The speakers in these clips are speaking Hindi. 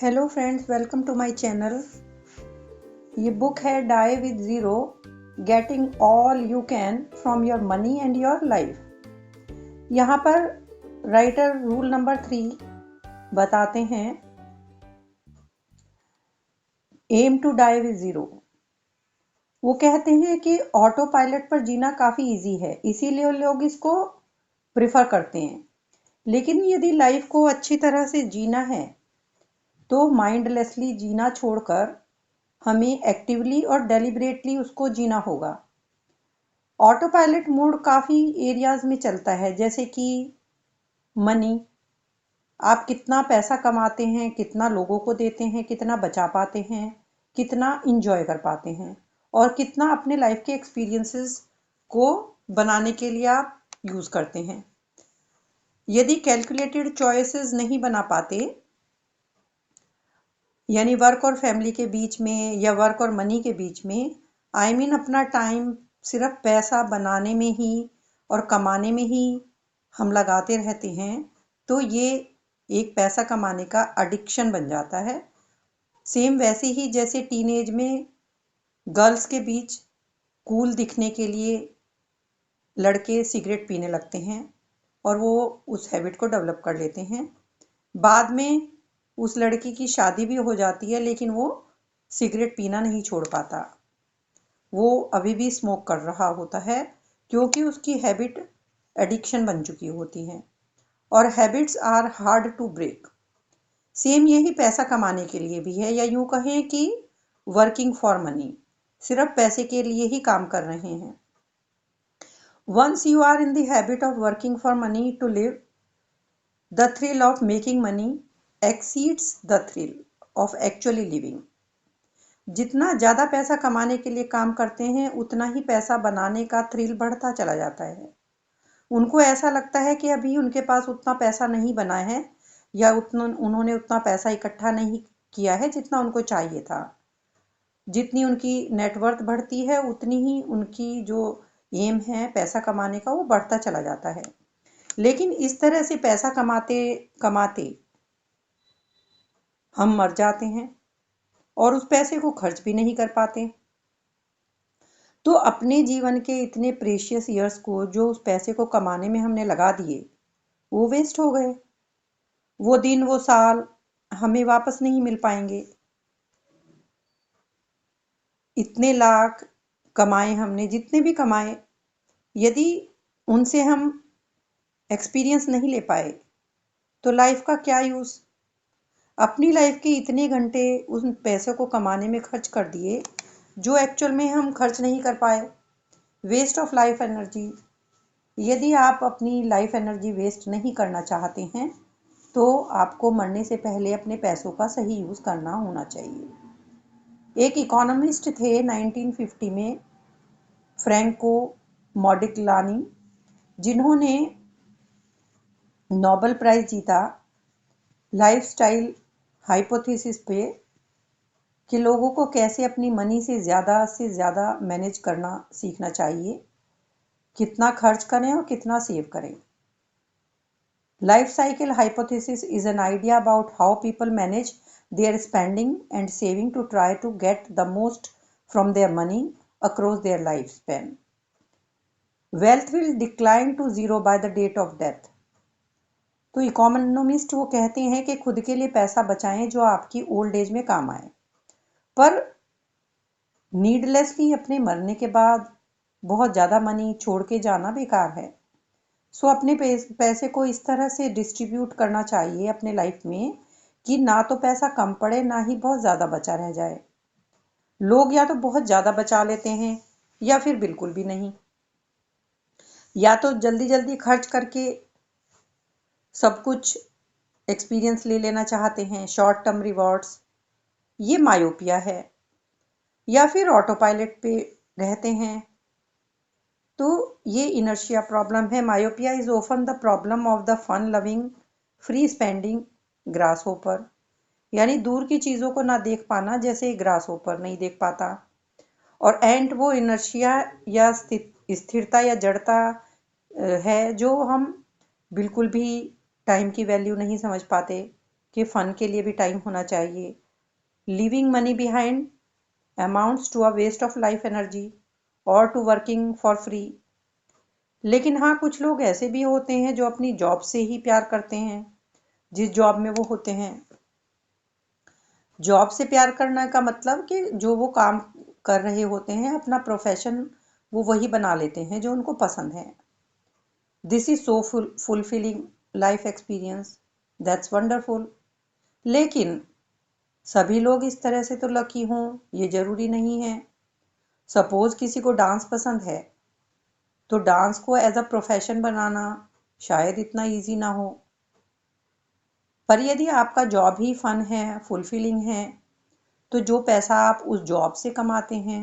Hello friends, welcome to my channel. ये बुक है die with zero, getting all you can from your money and your life. यहाँ पर राइटर रूल नंबर 3 बताते हैं, aim to die with zero. वो कहते हैं कि ऑटो पायलट पर जीना काफ़ी इजी है, इसीलिए लोग इसको प्रिफर करते हैं। लेकिन यदि लाइफ को अच्छी तरह से जीना है तो माइंडलेसली जीना छोड़कर हमें एक्टिवली और डेलिब्रेटली उसको जीना होगा। ऑटो पायलट मोड काफ़ी एरियाज में चलता है, जैसे कि मनी, आप कितना पैसा कमाते हैं, कितना लोगों को देते हैं, कितना बचा पाते हैं, कितना इंजॉय कर पाते हैं, और कितना अपने लाइफ के एक्सपीरियंसेस को बनाने के लिए आप यूज़ करते हैं। यदि कैलकुलेटेड चॉइसेस नहीं बना पाते, यानी वर्क और फैमिली के बीच में या वर्क और मनी के बीच में, अपना टाइम सिर्फ पैसा बनाने में ही और कमाने में ही हम लगाते रहते हैं, तो ये एक पैसा कमाने का एडिक्शन बन जाता है। सेम वैसे ही जैसे टीनेज में गर्ल्स के बीच कूल दिखने के लिए लड़के सिगरेट पीने लगते हैं और वो उस हैबिट को डेवलप कर लेते हैं। बाद में उस लड़की की शादी भी हो जाती है, लेकिन वो सिगरेट पीना नहीं छोड़ पाता, वो अभी भी स्मोक कर रहा होता है, क्योंकि उसकी हैबिट एडिक्शन बन चुकी होती है। और habits are hard to break. Same यही पैसा कमाने के लिए भी है, या यूं कहें कि वर्किंग फॉर मनी, सिर्फ पैसे के लिए ही काम कर रहे हैं। Once you are in the habit of working for money to live, the thrill of making money exceeds the thrill of actually living। जितना ज़्यादा पैसा कमाने के लिए काम करते हैं, उतना ही पैसा बनाने का थ्रिल बढ़ता चला जाता है। उनको ऐसा लगता है कि अभी उनके पास उतना पैसा नहीं बना है, या उन्होंने उतना पैसा इकट्ठा नहीं किया है जितना उनको चाहिए था। जितनी उनकी नेटवर्थ बढ़ती है, उतनी ही उनकी जो एम है पैसा कमाने का, वो बढ़ता चला जाता है। लेकिन इस तरह से पैसा कमाते कमाते हम मर जाते हैं और उस पैसे को खर्च भी नहीं कर पाते। तो अपने जीवन के इतने प्रेशियस ईयर्स को जो उस पैसे को कमाने में हमने लगा दिए, वो वेस्ट हो गए। वो दिन, वो साल हमें वापस नहीं मिल पाएंगे। इतने लाख कमाए हमने, जितने भी कमाए, यदि उनसे हम एक्सपीरियंस नहीं ले पाए तो लाइफ का क्या यूज़। अपनी लाइफ के इतने घंटे उन पैसों को कमाने में खर्च कर दिए जो एक्चुअल में हम खर्च नहीं कर पाए। Waste of life energy. यदि आप अपनी लाइफ एनर्जी वेस्ट नहीं करना चाहते हैं तो आपको मरने से पहले अपने पैसों का सही यूज़ करना होना चाहिए। एक इकोनॉमिस्ट थे 1950 में, फ्रैंको मोडिग्लिनी, जिन्होंने नोबेल प्राइज जीता लाइफस्टाइल हाइपोथेसिस पे, कि लोगों को कैसे अपनी मनी से ज़्यादा मैनेज करना सीखना चाहिए, कितना खर्च करें और कितना सेव करें। Life cycle hypothesis is an idea about how people manage their spending and saving to try to get the most from their money across their lifespan. Wealth will decline to zero by the date of death. तो इकोनॉमिस्ट वो कहते हैं कि खुद के लिए पैसा बचाएं जो आपकी ओल्ड एज में काम आए, पर नीडलेसली अपने मरने के बाद बहुत ज़्यादा मनी छोड़ के जाना बेकार है। सो अपने पैसे को इस तरह से डिस्ट्रीब्यूट करना चाहिए अपने लाइफ में कि ना तो पैसा कम पड़े, ना ही बहुत ज़्यादा बचा रह जाए। लोग या तो बहुत ज़्यादा बचा लेते हैं या फिर बिल्कुल भी नहीं, या तो जल्दी जल्दी खर्च करके सब कुछ एक्सपीरियंस ले लेना चाहते हैं, शॉर्ट टर्म रिवॉर्ड्स। ये मायोपिया है। या फिर ऑटो पायलट पे रहते हैं, तो ये इनर्शिया प्रॉब्लम है। Myopia is often the problem of the fun loving free spending grasshopper, यानी दूर की चीज़ों को ना देख पाना, जैसे ग्रास होपर नहीं देख पाता। और एंड वो इनर्शिया या स्थिरता या जड़ता है जो हम बिल्कुल भी टाइम की वैल्यू नहीं समझ पाते। कि फ़न के लिए भी टाइम होना चाहिए। Leaving money behind amounts to a waste of life energy और टू वर्किंग फॉर फ्री। लेकिन हाँ, कुछ लोग ऐसे भी होते हैं जो अपनी जॉब से ही प्यार करते हैं, जिस जॉब में वो होते हैं। जॉब से प्यार करने का मतलब कि जो वो काम कर रहे होते हैं, अपना प्रोफेशन वो वही बना लेते हैं जो उनको पसंद है। This is so fulfilling life experience, that's wonderful. लेकिन सभी लोग इस तरह से तो लकी हों, ये जरूरी नहीं है। सपोज किसी को डांस पसंद है, तो डांस को एज अ प्रोफेशन बनाना शायद इतना इजी ना हो। पर यदि आपका जॉब ही फन है, फुलफिलिंग है, तो जो पैसा आप उस जॉब से कमाते हैं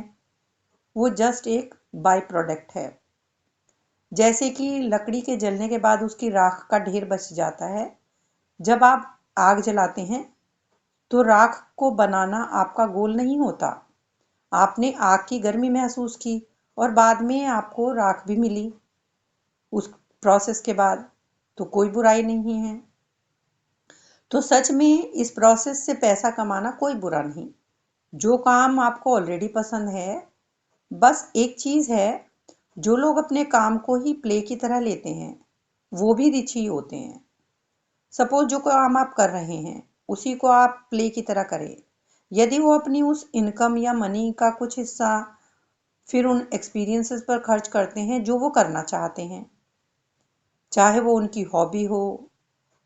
वो जस्ट एक बाय प्रोडक्ट है। जैसे कि लकड़ी के जलने के बाद उसकी राख का ढेर बच जाता है। जब आप आग जलाते हैं तो राख को बनाना आपका गोल नहीं होता। आपने आग की गर्मी महसूस की और बाद में आपको राख भी मिली उस प्रोसेस के बाद, तो कोई बुराई नहीं है। तो सच में इस प्रोसेस से पैसा कमाना कोई बुरा नहीं। जो काम आपको ऑलरेडी पसंद है, बस एक चीज़ है, जो लोग अपने काम को ही प्ले की तरह लेते हैं वो भी रिच ही होते हैं। सपोज जो काम आप कर रहे हैं उसी को आप प्ले की तरह करें। यदि वो अपनी उस इनकम या मनी का कुछ हिस्सा फिर उन एक्सपीरियंसेस पर खर्च करते हैं जो वो करना चाहते हैं, चाहे वो उनकी हॉबी हो,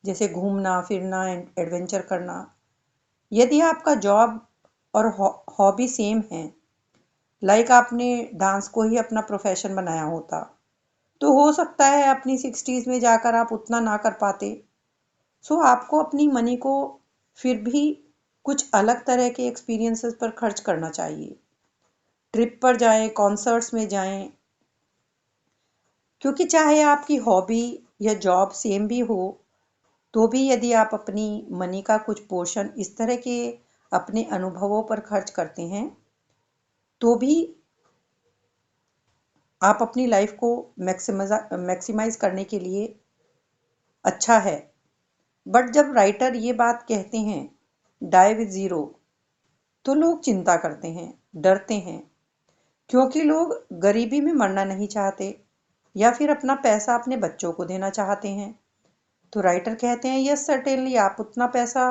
जैसे घूमना फिरना, एडवेंचर करना। यदि आपका जॉब और हॉबी सेम है, लाइक आपने डांस को ही अपना प्रोफेशन बनाया होता, तो हो सकता है अपनी 60s में जाकर आप उतना ना कर पाते। सो आपको अपनी मनी को फिर भी कुछ अलग तरह के एक्सपीरियंसेस पर खर्च करना चाहिए। ट्रिप पर जाएं, कॉन्सर्ट्स में जाएं, क्योंकि चाहे आपकी हॉबी या जॉब सेम भी हो, तो भी यदि आप अपनी मनी का कुछ पोर्शन इस तरह के अपने अनुभवों पर खर्च करते हैं, तो भी आप अपनी लाइफ को मैक्सिमाइज करने के लिए अच्छा है। बट जब राइटर ये बात कहते हैं डाई विद ज़ीरो, तो लोग चिंता करते हैं, डरते हैं, क्योंकि लोग गरीबी में मरना नहीं चाहते या फिर अपना पैसा अपने बच्चों को देना चाहते हैं। तो राइटर कहते हैं यस सर्टेनली, आप उतना पैसा,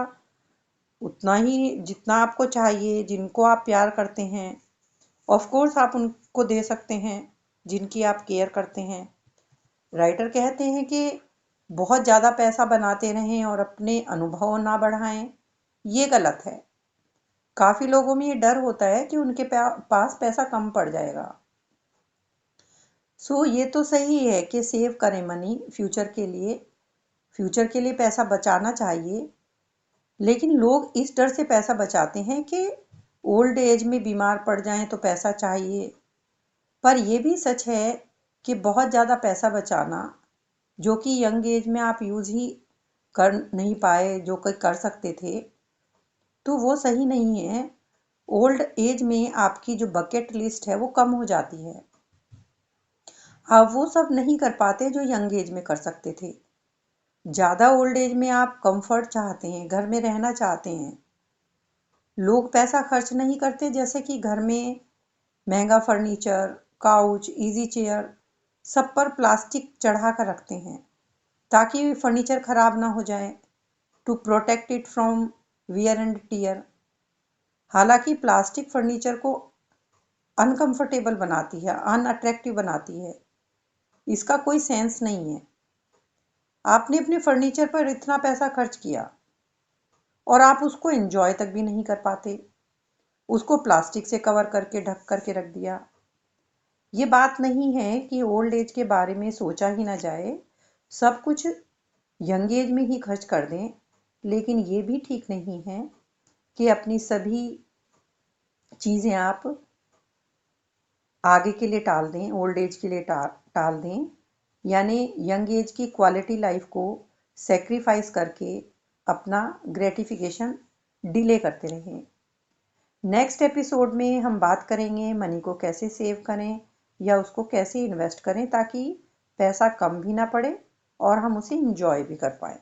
उतना ही जितना आपको चाहिए, जिनको आप प्यार करते हैं, ऑफ कोर्स आप उनको दे सकते हैं जिनकी आप केयर करते हैं। राइटर कहते हैं कि बहुत ज़्यादा पैसा बनाते रहें और अपने अनुभव ना बढ़ाएं, ये गलत है। काफ़ी लोगों में ये डर होता है कि उनके पास पैसा कम पड़ जाएगा। सो ये तो सही है कि सेव करें मनी फ्यूचर के लिए पैसा बचाना चाहिए। लेकिन लोग इस डर से पैसा बचाते हैं कि ओल्ड एज में बीमार पड़ जाएं तो पैसा चाहिए। पर यह भी सच है कि बहुत ज़्यादा पैसा बचाना, जो कि यंग एज में आप यूज़ ही कर नहीं पाए, जो कि कर सकते थे, तो वो सही नहीं है। ओल्ड एज में आपकी जो बकेट लिस्ट है वो कम हो जाती है। आप वो सब नहीं कर पाते जो यंग एज में कर सकते थे। ज़्यादा ओल्ड एज में आप कंफर्ट चाहते हैं, घर में रहना चाहते हैं। लोग पैसा खर्च नहीं करते, जैसे कि घर में महंगा फर्नीचर, काउच, इजी चेयर, सब पर प्लास्टिक चढ़ा कर रखते हैं ताकि फर्नीचर खराब ना हो जाए, to protect it from wear and tear. हालांकि प्लास्टिक फर्नीचर को अनकंफर्टेबल बनाती है, अनअट्रैक्टिव बनाती है, इसका कोई सेंस नहीं है। आपने अपने फर्नीचर पर इतना पैसा खर्च किया और आप उसको एंजॉय तक भी नहीं कर पाते, उसको प्लास्टिक से कवर करके ढक करके रख दिया। ये बात नहीं है कि ओल्ड एज के बारे में सोचा ही ना जाए, सब कुछ यंग एज में ही खर्च कर दें। लेकिन ये भी ठीक नहीं है कि अपनी सभी चीज़ें आप आगे के लिए टाल दें, ओल्ड एज के लिए टाल दें, यानी यंग एज की क्वालिटी लाइफ को सेक्रीफाइस करके अपना ग्रेटिफिकेशन डिले करते रहें। नेक्स्ट एपिसोड में हम बात करेंगे मनी को कैसे सेव करें या उसको कैसे इन्वेस्ट करें ताकि पैसा कम भी ना पड़े और हम उसे इंजॉय भी कर पाएँ।